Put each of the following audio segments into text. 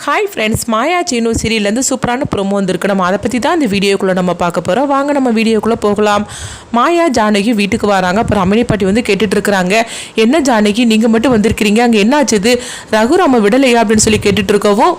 Hi friends, மாயா சீனு சீரியல்லேருந்து சூப்பரான promo வந்திருக்கு. நம்ம அதை பற்றி தான் இந்த வீடியோக்குள்ளே நம்ம பார்க்க போகிறோம். வாங்க நம்ம வீடியோக்குள்ளே போகலாம். மாயா ஜானகி வீட்டுக்கு வராங்க. அப்புறம் அம்மனி பாட்டி வந்து கேட்டுட்டு இருக்கிறாங்க. என்ன ஜானகி நீங்கள் மட்டும் வந்திருக்கிறீங்க, அங்கே என்ன ஆச்சுது, ரகுராம விடலையா அப்படின்னு சொல்லி கேட்டுட்டு இருக்கவும்,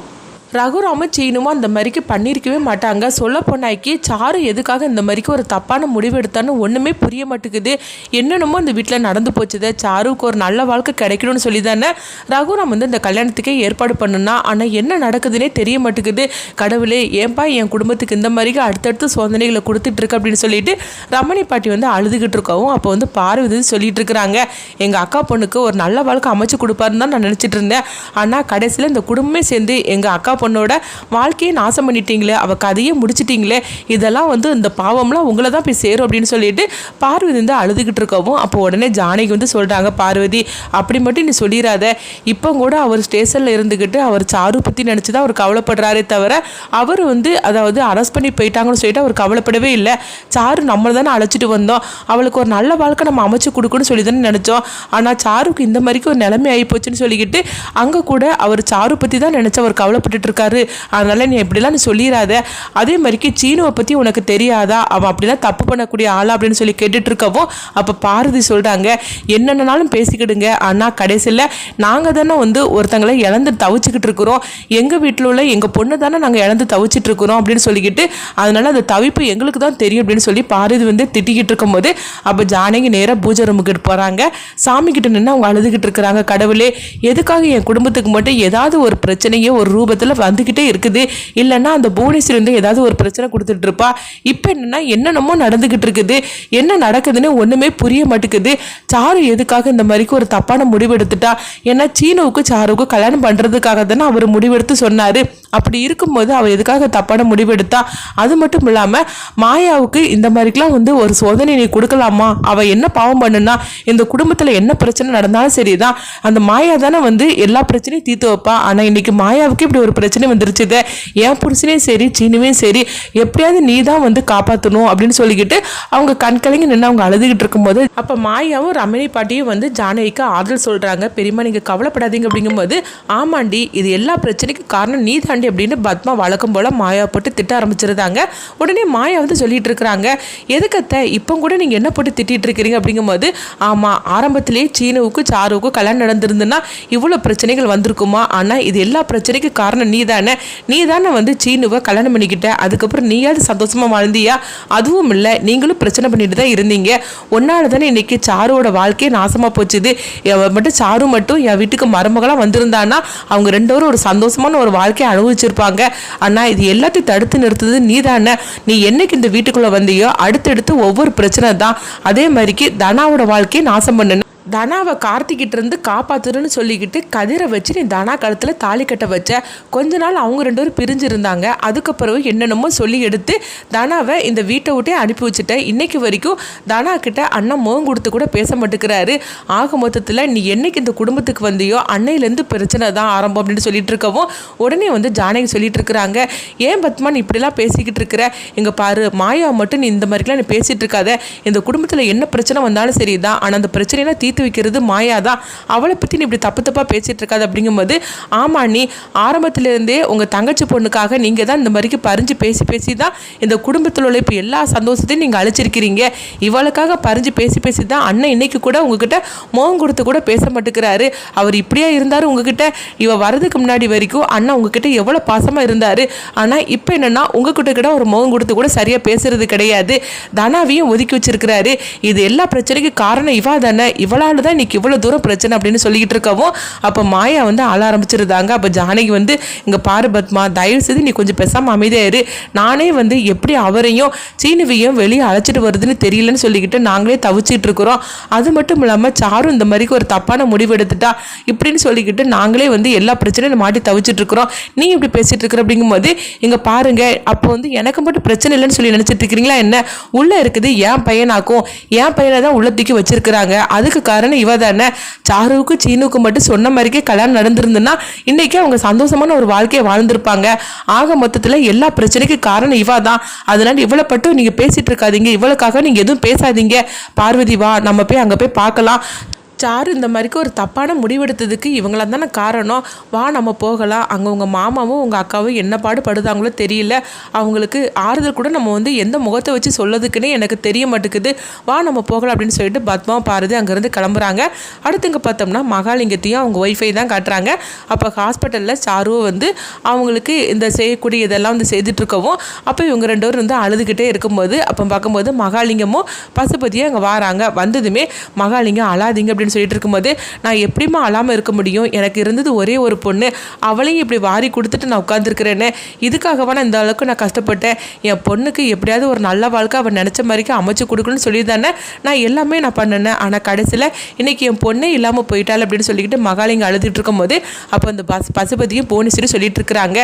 ரகுராம சீனுமா அந்த மாதிரிக்கு பண்ணியிருக்கவே மாட்டாங்க. சொல்ல போனாக்கி சாரு எதுக்காக இந்த மாதிரிக்கு ஒரு தப்பான முடிவு எடுத்தான்னு ஒன்றுமே புரிய மாட்டேங்குது. என்னென்னமோ இந்த வீட்டில் நடந்து போச்சுது. சாருக்கு ஒரு நல்ல வாழ்க்கை கிடைக்கணும்னு சொல்லி தானே ரகுராம் வந்து இந்த கல்யாணத்துக்கே ஏற்பாடு பண்ணுனா. ஆனால் என்ன நடக்குதுன்னே தெரிய மாட்டேங்குது. கடவுளே, ஏன்பா என் குடும்பத்துக்கு இந்த மாதிரிக்கு அடுத்தடுத்து சோதனைகளை கொடுத்துட்ருக்கு அப்படின்னு சொல்லிட்டு ரமணி பாட்டி வந்து அழுதுகிட்டு இருக்கவும், அப்போ வந்து பார்வதி சொல்லிட்டு இருக்கிறாங்க, எங்கள் அக்கா பொண்ணுக்கு ஒரு நல்ல வாழ்க்கை அமைச்சு கொடுப்பாருன்னு தான் நான் நினச்சிட்டு இருந்தேன். ஆனால் கடைசியில் இந்த குடும்பமே சேர்ந்து எங்கள் அக்கா பொண்ணோட வாழ்க்கையை நாசம் பண்ணிட்டீங்களே, அவள் கதையை முடிச்சிட்டிங்களே, இதெல்லாம் வந்து இந்த பாவம்லாம் உங்களை தான் போய் சேரும் அப்படின்னு சொல்லிட்டு பார்வதி வந்து அழுதுகிட்டு இருக்கவும், அப்போ உடனே ஜானகி வந்து சொல்கிறாங்க, பார்வதி அப்படி மட்டும் நீ சொல்லிடாத. இப்போ கூட அவர் ஸ்டேஷனில் இருந்துக்கிட்டு அவர் சாரு பற்றி நினச்சி தான் அவர் கவலைப்படுறாரே தவிர அவர் வந்து அதாவது அரெஸ்ட் பண்ணி போயிட்டாங்கன்னு சொல்லிட்டு அவர் கவலைப்படவே இல்லை. சாரு நம்மளை தானே அழைச்சிட்டு வந்தோம், அவளுக்கு ஒரு நல்ல வாழ்க்கை நம்ம அமைச்சு கொடுக்கணும்னு சொல்லி தானே நினச்சோம். ஆனால் சாருக்கு இந்த மாதிரிக்கு ஒரு நிலைமை ஆகிப்போச்சுன்னு சொல்லிக்கிட்டு அங்கே கூட அவர் சாரு பற்றி தான் நினச்சி அவர் கவலைப்பட்டு இருக்காரு. அதனால நீ எப்படிலாம் நீ சொல்லிடாத. அதே மாதிரிக்கு சீனுவை பற்றி உனக்கு தெரியாதா, அவன் அப்படிலாம் தப்பு பண்ணக்கூடிய ஆளா அப்படின்னு சொல்லி கேட்டுட்டு இருக்கவும், அப்போ பார்வதி சொல்கிறாங்க, என்னென்னாலும் பேசிக்கிடுங்க, ஆனால் கடைசியில் நாங்கள் தானே வந்து ஒருத்தங்களை இழந்து தவிச்சிக்கிட்டு இருக்கிறோம். எங்கள் வீட்டில் உள்ள எங்கள் பொண்ணு தானே நாங்கள் இழந்து தவிச்சிட்டு இருக்கிறோம் அப்படின்னு சொல்லிக்கிட்டு, அதனால அந்த தவிப்பு எங்களுக்கு தான் தெரியும் அப்படின்னு சொல்லி பார்வதி வந்து திட்டிக்கிட்டு இருக்கும்போது, அப்போ ஜானகி நேராக பூஜை ரூமுக்கிட்டு போகிறாங்க. சாமி கிட்ட நின்று அவங்க அழுதுகிட்டு இருக்கிறாங்க. கடவுளே, எதுக்காக என் குடும்பத்துக்கு மட்டும் ஏதாவது ஒரு பிரச்சனையோ ஒரு ரூபத்தில் வந்துக்கிட்டே இருக்குது, இல்லைன்னா அந்த புவனேஸ்வரி வந்து ஏதாவது ஒரு பிரச்சனை கொடுத்துட்டு இருப்பா. இப்போ என்னென்னமோ நடந்துக்கிட்டு இருக்குது, என்ன நடக்குதுன்னு ஒன்றுமே புரிய மாட்டேங்குது. சாரு எதுக்காக இந்த மாதிரிக்கு ஒரு தப்பான முடிவு எடுத்துட்டா? ஏன்னா சீனுவுக்கு சாருக்கு கல்யாணம் பண்ணுறதுக்காக தானே அவர் முடிவெடுத்து சொன்னார். அப்படி இருக்கும்போது அவள் எதுக்காக தப்பான முடிவு எடுத்தா? அது மட்டும் இல்லாமல் மாயாவுக்கு இந்த மாதிரிக்கெலாம் வந்து ஒரு சோதனை நீ கொடுக்கலாமா? அவள் என்ன பாவம் பண்ணுனா? இந்த குடும்பத்தில் என்ன பிரச்சனை நடந்தாலும் சரிதான், அந்த மாயா தானே வந்து எல்லா பிரச்சனையும் தீர்த்து வைப்பா. ஆனால் இன்னைக்கு மாயாவுக்கு இப்படி ஒரு பிரச்சனை வந்துருச்சுது. என் புருஷனையும் சரி சீனுவையும் சரி எப்படியாவது நீ தான் வந்து காப்பாற்றணும் அப்படின்னு சொல்லிக்கிட்டு அவங்க கண்கலங்கி நின்று அவங்க அழுதுகிட்டு இருக்கும்போது, அப்போ மாயாவும் ரமணி பாட்டியும் வந்து ஜானகிக்கு ஆறுதல் சொல்கிறாங்க. பெரியம்மா நீங்கள் கவலைப்படாதீங்க அப்படிங்கும்போது, ஆமாண்டி இது எல்லா பிரச்சனைக்கும் காரணம் நீ தாண்டி அப்படின்னு பத்மா வழக்கம் போல் மாயா போட்டு திட்ட ஆரம்பிச்சிருந்தாங்க. உடனே மாயா வந்து சொல்லிட்டு இருக்கிறாங்க, எதுக்கத்த இப்போ கூட நீங்கள் என்ன போட்டு திட்டிகிட்டு இருக்கிறீங்க அப்படிங்கும்போது, ஆமாம் ஆரம்பத்திலேயே சீனுவுக்கும் சாருவுக்கும் கல்யாணம் நடந்திருந்துன்னா இவ்வளோ பிரச்சனைகள் வந்திருக்குமா? ஆனால் இது எல்லா பிரச்சனைக்கும் காரணம் நீ தானே வந்து சீனுவை கல்யாணம் பண்ணிக்கிட்ட, அதுக்கப்புறம் நீயாவது சந்தோஷமாக வாழ்ந்தியா? அதுவும் இல்லை, நீங்களும் பிரச்சனை பண்ணிட்டு தான் இருந்தீங்க. ஒன்னால தானே இன்னைக்கு சாருவோட வாழ்க்கையே நாசமாக போச்சுது. மட்டும் சாரு மட்டும் என் வீட்டுக்கு மருமகளாக வந்திருந்தான்னா அவங்க ரெண்டோரும் ஒரு சந்தோஷமான ஒரு வாழ்க்கையை அனுபவிச்சிருப்பாங்க. ஆனால் இது எல்லாத்தையும் தடுத்து நிறுத்துது நீ தானே. நீ என்னைக்கு இந்த வீட்டுக்குள்ளே வந்தியோ அடுத்தடுத்து ஒவ்வொரு பிரச்சனை தான். அதே மாதிரிக்கு தனாவோட வாழ்க்கையை நாசம் பண்ணு. தனாவை கார்த்திகிட்ட இருந்து காப்பாத்துறன்னு சொல்லிக்கிட்டு கதிரை வச்சு நீ தனா கழுத்தில் தாலி கட்ட வச்ச. கொஞ்ச நாள் அவங்க ரெண்டு பேரும் பிரிஞ்சிருந்தாங்க. அதுக்கப்புறம் என்னென்னமோ சொல்லி எடுத்து தனாவை இந்த வீட்டை விட்டே அனுப்பி வச்சுட்டேன். இன்னைக்கு வரைக்கும் தனா கிட்ட அண்ணன் முகம் கொடுத்து கூட பேச மாட்டேங்கிறாரு. ஆக மொத்தத்தில் நீ என்னைக்கு இந்த குடும்பத்துக்கு வந்தியோ அன்னையிலேருந்து பிரச்சனை தான் ஆரம்பம் அப்படின்னு சொல்லிட்டு இருக்கவும், உடனே வந்து ஜானகி சொல்லிட்டு இருக்கிறாங்க, ஏன் பத்மா நீ இப்படிலாம் பேசிக்கிட்டு இருக்கிற? எங்க பாரு, மாயா மட்டும் நீ இந்த மாதிரிலாம் நீ பேசிட்டு இருக்காத. இந்த குடும்பத்தில் என்ன பிரச்சனை வந்தாலும் சரிதான், ஆனால் அந்த பிரச்சனையெல்லாம் தீர்த்து வைக்கிறது மாயா தான். அவளை பற்றி நீ இப்படி தப்பு தப்பாக பேசிட்டு இருக்காது அப்படிங்கும்போது, ஆமா நீ ஆரம்பத்திலேருந்தே உங்கள் தங்கச்சி பொண்ணுக்காக நீங்கள் தான் இந்த மாதிரிக்கு பறிஞ்சு பேசி தான் இந்த குடும்பத்தில் உள்ள இப்போ எல்லா சந்தோஷத்தையும் நீங்கள் அழிச்சிருக்கிறீங்க. இவளுக்காக பறிஞ்சு பேசி தான் அண்ணன் இன்னைக்கு கூட உங்ககிட்ட முகம் கொடுத்து கூட பேச மாட்டேங்கிறாரு. அவர் இப்படியா இருந்தார் உங்ககிட்ட? இவ வரதுக்கு முன்னாடி வரைக்கும் அண்ணன் உங்ககிட்ட எவ்வளோ பாசமாக இருந்தார். ஆனால் இப்போ என்னென்னா உங்ககிட்ட கூட ஒரு முகம் கொடுத்து கூட சரியாக பேசுறது கிடையாது. தனாவையும் ஒதுக்கி வச்சிருக்கிறாரு. இது எல்லா பிரச்சனைக்கு காரணம் இவா தானே, இவளால் தான் இன்னைக்கு இவ்வளோ தூரம் பிரச்சனை அப்படின்னு சொல்லிக்கிட்டு இருக்கவும், அப்போ மாயா வந்து ஆள ஆரம்பிச்சிருந்தாங்க. அப்போ ஜானகி வந்து, இங்கே பாரு பத்மா, தயவு செய்து நீ கொஞ்சம் பேசாமல் அமைதியாயிரு. நானே வந்து எப்படி அவரையும் சீனுவையும் வெளியே அழைச்சிட்டு வருதுன்னு தெரியலன்னு சொல்லிக்கிட்டு நாங்களே தவிச்சிட்டு இருக்கிறோம். அது மட்டும் இல்லாமல் சாரும் இந்த மாதிரிக்கு ஒரு தப்பான முடிவு எடுத்துட்டா இப்படின்னு சொல்லிக்கிட்டு நாங்களே வந்து எல்லா பிரச்சனையும் மாட்டி தவிச்சிட்டு இருக்கிறோம். நீ இப்படி பேசிட்டு இருக்கிற அப்படிங்கும்போது, இங்கே பாருங்க, அப்போ வந்து எனக்கு மட்டும் பிரச்சனை இல்லைன்னு சொல்லி நினச்சிட்டு இருக்கிறீங்களா என்ன? உள்ளே இருக்குது என் பையனாக்கும், என் பையனை தான் உள்ள தூக்கி வச்சிருக்கிறாங்க. அதுக்கு காரணம் இவ தானே. சாருவுக்கு சீனுக்கு மட்டும் சொன்ன மாதிரிக்கே கல்யாணம் நடந்திருந்துன்னா இன்னைக்கு அவங்க சந்தோஷமான ஒரு வாழ்க்கையை வாழ்ந்திருப்பாங்க. ஆக மொத்தத்தில் எல்லா பிரச்சனைக்கு காரணம் இவா தான். அதனால இவளை பட்டு நீங்க பேசிட்டு இருக்காதீங்க, இவளுக்காக நீங்க எதுவும் பேசாதீங்க. பார்வதி வா, நம்ம போய் அங்கே போய் பார்க்கலாம். சாரு இந்த மாதிரிக்கு ஒரு தப்பான முடிவெடுத்ததுக்கு இவங்களாம் தானே காரணம். வா நம்ம போகலாம். அங்கே உங்கள் மாமாவும் உங்கள் அக்காவும் என்ன பாடுபடுதாங்களோ தெரியல. அவங்களுக்கு ஆறுதல் கூட நம்ம வந்து எந்த முகத்தை வச்சு சொல்லதுக்குன்னே எனக்கு தெரிய மாட்டேங்குது. வா நம்ம போகலாம் அப்படின்னு சொல்லிட்டு பத்மா பாரதி அங்கேருந்து கிளம்புறாங்க. அடுத்து இங்கே பார்த்தோம்னா மகாலிங்கத்தையும் அவங்க ஒய்ஃபை தான் காட்டுறாங்க. அப்போ ஹாஸ்பிட்டலில் சாருவை வந்து அவங்களுக்கு இந்த செய்யக்கூடிய இதெல்லாம் வந்து செய்துட்ருக்கவும் அப்போ இவங்க 2 பேரும் வந்து அழுதுகிட்டே இருக்கும்போது அப்போ பார்க்கும்போது மகாலிங்கமும் பசுபதியும் அங்கே வராங்க. வந்ததுமே மகாலிங்கம் அழாதீங்க அப்படின்னு சொல்லிட்டு இருக்கும்போது நான் எப்படிமா அழாமல் இருக்க முடியும், எனக்கு இருந்தது ஒரே ஒரு பொண்ணு, அவளையும் இப்படி வாரி கொடுத்துட்டு நான் உட்காந்துருக்கிறேன்னு, இதுக்காகவா நான் இந்த அளவுக்கு நான் கஷ்டப்பட்டேன், என் பொண்ணுக்கு எப்படியாவது ஒரு நல்ல வாழ்க்கை அவன் நினச்ச மாதிரிக்கு அமைச்சு கொடுக்கணும்னு சொல்லி தானே நான் எல்லாமே நான் பண்ணினேன். ஆனால் கடைசியில் இன்றைக்கி என் பொண்ணே இல்லாமல் போயிட்டாள் அப்படின்னு சொல்லிக்கிட்டு மகாலிங்கம் அழுதுட்டு இருக்கும்போது அப்போ அந்த பசுபதியும் போனிஸ்வரி சொல்லிட்டு இருக்கிறாங்க.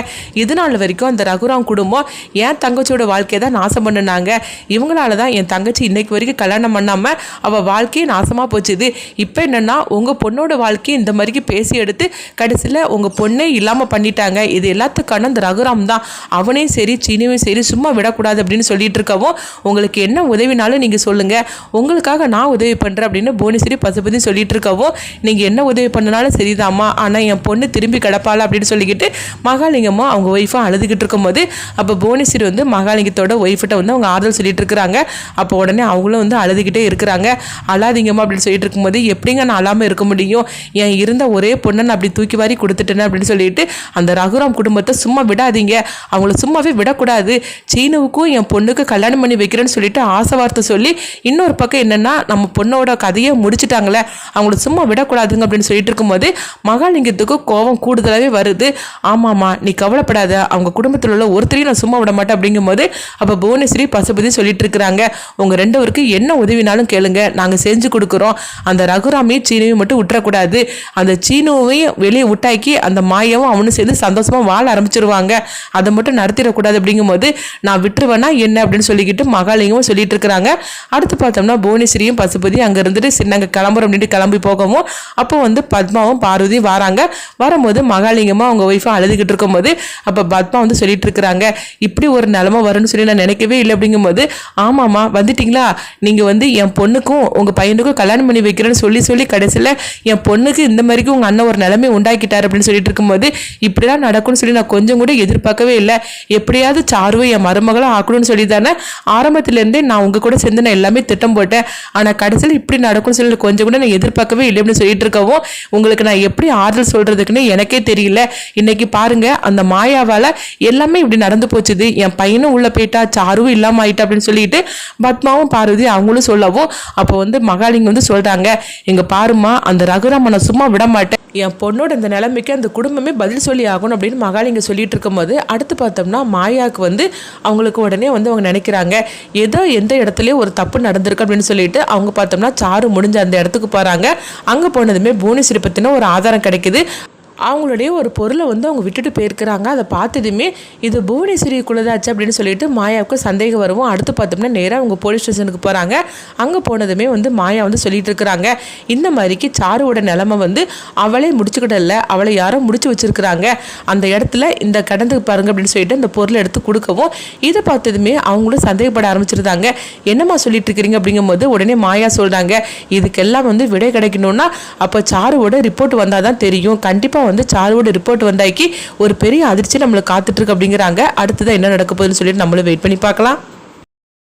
இது நாள் வரைக்கும் அந்த ரகுராம் குடும்பம் என் தங்கச்சியோட வாழ்க்கையை தான் நாசம் பண்ணினாங்க. இவங்களால தான் என் தங்கச்சி இன்னைக்கு வரைக்கும் கல்யாணம் பண்ணாமல் அவள் வாழ்க்கையே நாசமாக போச்சுது. இப்போ என்னென்னா உங்கள் பொண்ணோட வாழ்க்கையை இந்த மாதிரிக்கு பேசி எடுத்து கடைசியில் உங்கள் பொண்ணே இல்லாமல் பண்ணிட்டாங்க. இது எல்லாத்துக்கான அந்த ரகுராம் தான். அவனே சரி சீனியும் சரி சும்மா விடக்கூடாது அப்படின்னு சொல்லிட்டு இருக்கவும் உங்களுக்கு என்ன உதவினாலும் நீங்கள் சொல்லுங்கள், உங்களுக்காக நான் உதவி பண்ணுறேன் அப்படின்னு போனிஸ்வரி பசுபதி சொல்லிட்டு இருக்கவும் நீங்கள் என்ன உதவி பண்ணனாலும் சரிதாம்மா, ஆனால் என் பொண்ணு திரும்பி கிடப்பாளா அப்படின்னு சொல்லிக்கிட்டு மகாலிங்கமும் அவங்க ஒய்ஃபும் அழுதுகிட்டு இருக்கும்போது அப்போ போனிஸ்வரி வந்து மகாலிங்கத்தோட ஒய்ஃப்கிட்ட வந்து அவங்க ஆறுதல் சொல்லிட்டு இருக்கிறாங்க. அப்போ உடனே அவங்களும் வந்து அழுதுகிட்டே இருக்கிறாங்க. அழாதீங்கம்மா அப்படின்னு சொல்லிட்டு இருக்கும்போது எப்படிங்க நான் அழாமல் இருக்க முடியும், என் இருந்த ஒரே பொண்ணை நான் அப்படி தூக்கி வாரி கொடுத்துட்டேன்னு அப்படின்னு சொல்லிட்டு அந்த ரகுராம் குடும்பத்தை சும்மா விடாதீங்க, அவங்கள சும்மாவே விடக்கூடாது, சீனுவுக்கும் என் பொண்ணுக்கு கல்யாணம் பண்ணி வைக்கிறேன்னு சொல்லிட்டு ஆசை வார்த்தை சொல்லி இன்னொரு பக்கம் என்னென்னா நம்ம பொண்ணோட கதையை முடிச்சுட்டாங்களே அவங்கள சும்மா விடக்கூடாதுங்க அப்படின்னு சொல்லிட்டு இருக்கும்போது மகாலிங்கத்துக்கு கோபம் கூடுதலாகவே வருது. ஆமாம்மா நீ கவலைப்படாத, அவங்க குடும்பத்தில் உள்ள ஒருத்தரையும் நான் சும்மா விட மாட்டேன் அப்படிங்கும்போது அப்போ புவனேஸ்வரி பசுபதி சொல்லிட்டு இருக்கிறாங்க. உங்கள் 2 பேருக்கு என்ன உதவினாலும் கேளுங்க, நாங்கள் செஞ்சு கொடுக்குறோம். அந்த ரகுராமையும் சீனுவையும் மட்டும் விட்டுறக்கூடாது. அந்த சீனுவையும் வெளியே விட்டாக்கி அந்த மாயாவும் அவனும் சேர்ந்து சந்தோஷமாக வாழ ஆரம்பிச்சிருவாங்க. அதை மட்டும் நடத்திடக்கூடாது அப்படிங்கும்போது நான் விட்டுருவேன்னா என்ன அப்படின்னு சொல்லிக்கிட்டு மகாலிங்கமும் சொல்லிட்டு இருக்கிறாங்க. அடுத்து பார்த்தோம்னா புவனேஸ்வரியும் பசுபதி அங்கே இருந்துட்டு நாங்கள் கிளம்புறோம் அப்படின்ட்டு கிளம்பி போகவும் அப்போ வந்து பத்மாவும் பார்வதியும் வராங்க. வரும்போது மகாலிங்கமும் அவங்க ஒய்ஃபும் அழுதுகிட்டு இருக்கும்போது அப்போ பத்மா வந்து சொல்லிட்டு இருக்கிறாங்க, இப்படி ஒரு நிலைமை வரும்னு சொல்லி நான் நினைக்கவே இல்லை அப்படிங்கும்போது ஆமாம்மா வந்துட்டிங்களா, நீங்கள் வந்து என் பொண்ணுக்கும் உங்கள் பையனுக்கும் கல்யாணம் பண்ணி வைக்கிறேன்னு சொல்லி கடைசியில் என் பொண்ணுக்கு இந்த மாதிரிக்கு உங்கள் அண்ணன் ஒரு நிலைமை உண்டாக்கிட்டார் அப்படின்னு சொல்லிட்டு இருக்கும்போது இப்படிலாம் நடக்கும்னு சொல்லி நான் கொஞ்சம் கூட எதிர்பார்க்கவே இல்லை. எப்படியாவது சாருவை என் மருமகளும் ஆக்கணும்னு சொல்லி தானே ஆரம்பத்துலேருந்தே நான் உங்கள் கூட சேர்ந்து நான் எல்லாமே திட்டம் போட்டேன். ஆனால் கடைசியில் இப்படி நடக்கும்னு சொல்லி கொஞ்சம் கூட நான் எதிர்பார்க்கவே இல்லை அப்படின்னு சொல்லிட்டு இருக்கவும் உங்களுக்கு நான் எப்படி ஆறுதல் சொல்கிறதுக்குன்னு எனக்கே தெரியல. இன்னைக்கு பாருங்க அந்த மாயாவால் எல்லாமே இப்படி நடந்து போச்சுது. என் பையனும் உள்ளே போயிட்டா, சாருவும் இல்லாமல் ஆயிட்டா அப்படின்னு சொல்லிட்டு பத்மாவும் பார்வதி அவங்களும் சொல்லவும் அப்போ வந்து மகாலிங்க வந்து சொல்கிறாங்க, எங்கள் பாருமா அந்த ரகுராமனை சும்மா விட மாட்டேன், என் பொண்ணோட இந்த நிலைமைக்கு அந்த குடும்பமே பதில் சொல்லி ஆகணும் அப்படின்னு மகாலிங்க சொல்லிட்டு இருக்கும்போது அடுத்து பார்த்தோம்னா மாயாவுக்கு வந்து அவங்களுக்கு உடனே வந்து அவங்க நினைக்கிறாங்க ஏதோ எந்த இடத்துலயும் ஒரு தப்பு நடந்திருக்கு அப்படின்னு சொல்லிட்டு அவங்க பார்த்தோம்னா சாரு முடிஞ்ச அந்த இடத்துக்கு போகிறாங்க. அங்கே போனதுமே புவனேஸ்வரி பற்றின ஒரு ஆதாரம் கிடைக்குது. அவங்களுடைய ஒரு பொருளை வந்து அவங்க விட்டுட்டு போயிருக்கிறாங்க. அதை பார்த்ததுமே இது புவனேஸ்வரிக்குள்ளதாச்சு அப்படின்னு சொல்லிட்டு மாயாவுக்கு சந்தேகம் வருவோம். அடுத்து பார்த்தோம்னா நேராக அவங்க போலீஸ் ஸ்டேஷனுக்கு போகிறாங்க. அங்கே போனதுமே வந்து மாயா வந்து சொல்லிட்டு இருக்கிறாங்க, இந்த மாதிரிக்கு சாருவோட நிலைமை வந்து அவளே முடிச்சுக்கிட்டல, அவளை யாரோ முடிச்சு வச்சிருக்கிறாங்க, அந்த இடத்துல இந்த கடந்துக்கு பாருங்க அப்படின்னு சொல்லிட்டு இந்த பொருளை எடுத்து கொடுக்கவும் இதை பார்த்ததுமே அவங்களும் சந்தேகப்பட ஆரம்பிச்சிருந்தாங்க. என்னம்மா சொல்லிட்டு இருக்கிறீங்க அப்படிங்கும்போது உடனே மாயா சொல்கிறாங்க, இதுக்கெல்லாம் வந்து விடை கிடைக்கணும்னா அப்போ சாருவோட ரிப்போர்ட் வந்தால் தான் தெரியும். கண்டிப்பாக வந்து சாருவோட ரிப்போர்ட் வந்தாக்கி ஒரு பெரிய அதிர்ச்சி நம்மளுக்கு காத்துட்டு இருக்கு அப்படிங்கிறாங்க. அடுத்ததான் என்ன நடக்க போகுதுன்னு சொல்லிட்டு நம்மளும் வெயிட் பண்ணி பார்க்கலாம்.